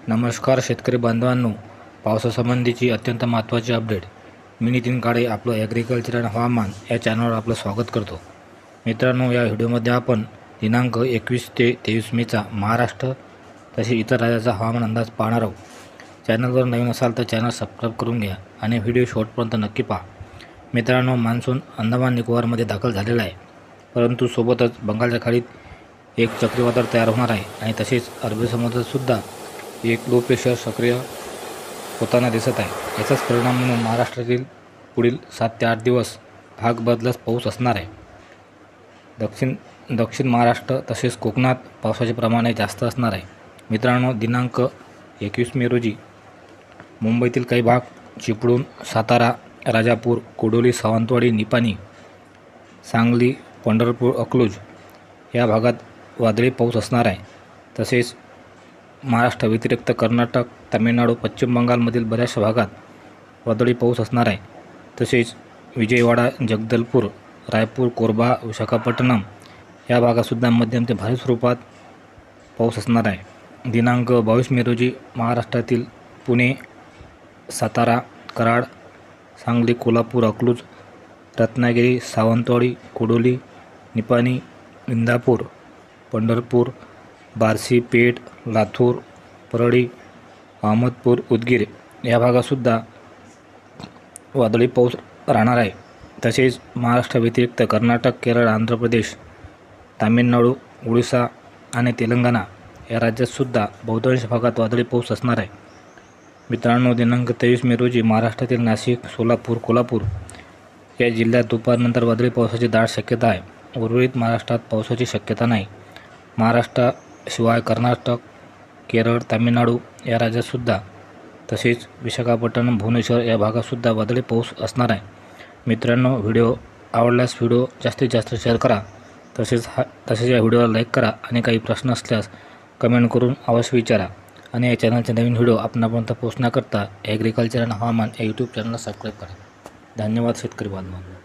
नमस्कार शेतकरी बांधवांनो, पावसासंबंधीची अत्यंत महत्त्वाची अपडेट. मी नितीन काळे आपलं ॲग्रिकल्चर आणि हवामान या चॅनलवर आपलं स्वागत करतो. मित्रांनो, या व्हिडिओमध्ये आपण दिनांक 21 ते 23 मेचा महाराष्ट्र तसेच इतर राज्याचा हवामान अंदाज पाहणार आहोत. चॅनलवर नवीन असाल तर चॅनल सबस्क्राईब करून घ्या आणि व्हिडिओ शेवटपर्यंत नक्की पहा. मित्रांनो, मान्सून अंदमान निकोबारमध्ये दाखल झालेला आहे, परंतु सोबतच बंगालच्या खाडीत एक चक्रीवादळ तयार होणार आहे आणि तसेच अरबी समुद्रातसुद्धा एक लो प्रेशर सक्रिय होताना दिसत आहे. याचाच परिणाम म्हणून महाराष्ट्रातील पुढील 7 ते 8 दिवस भाग बदलत पाऊस असणार आहे. दक्षिण महाराष्ट्र तसेच कोकणात पावसाचे प्रमाण जास्त असणार आहे. मित्रांनो, दिनांक 21 मे रोजी मुंबईतील काही भाग, चिपळूण, सातारा, राजापूर, कोडोली, सावंतवाडी, निपाणी, सांगली, पंढरपूर, अकलूज या भागात वादळी पाऊस असणार आहे. तसेच महाराष्ट्र व्यतिरिक्त कर्नाटक, तामिळनाडू, पश्चिम बंगालमधील बऱ्याचशा भागात वादळी पाऊस असणार आहे. तसेच विजयवाडा, जगदलपूर, रायपूर, कोरबा, विशाखापट्टणम या भागातसुद्धा मध्यम ते भारी स्वरूपात पाऊस असणार आहे. दिनांक 22 मे रोजी महाराष्ट्रातील पुणे, सातारा, कराड, सांगली, कोल्हापूर, अकलूज, रत्नागिरी, सावंतवाडी, कोडोली, निपाणी, इंदापूर, पंढरपूर, बार्शी, पेठ, लातूर, परळी, अहमदपूर, उदगीर या भागातसुद्धा वादळी पाऊस राहणार आहे. तसेच महाराष्ट्र व्यतिरिक्त कर्नाटक, केरळ, आंध्र प्रदेश, तामिळनाडू, ओडिशा आणि तेलंगणा या राज्यातसुद्धा बहुतांश भागात वादळी पाऊस असणार आहे. मित्रांनो, दिनांक 23 मे रोजी महाराष्ट्रातील नाशिक, सोलापूर, कोल्हापूर या जिल्ह्यात दुपारनंतर वादळी पावसाची दाट शक्यता आहे. उर्वरित महाराष्ट्रात पावसाची शक्यता नाही. महाराष्ट्राशिवाय कर्नाटक, केरळ, तामिळनाडू या राज्यातसुद्धा तसेच विशाखापट्टणम, भुवनेश्वर या भागातसुद्धा वादळी पाऊस असणार आहे. मित्रांनो, व्हिडिओ आवडल्यास व्हिडिओ जास्तीत जास्त शेअर करा. तसेच या व्हिडिओला लाईक करा आणि काही प्रश्न असल्यास कमेंट करून अवश्य विचारा. आणि या चॅनलचे नवीन व्हिडिओ आपणापर्यंत पोहोचण्याकरता ॲग्रिकल्चर आणि हवामान या यूट्यूब चॅनलला सबस्क्राईब करा. धन्यवाद शेतकरी बांधवांनो.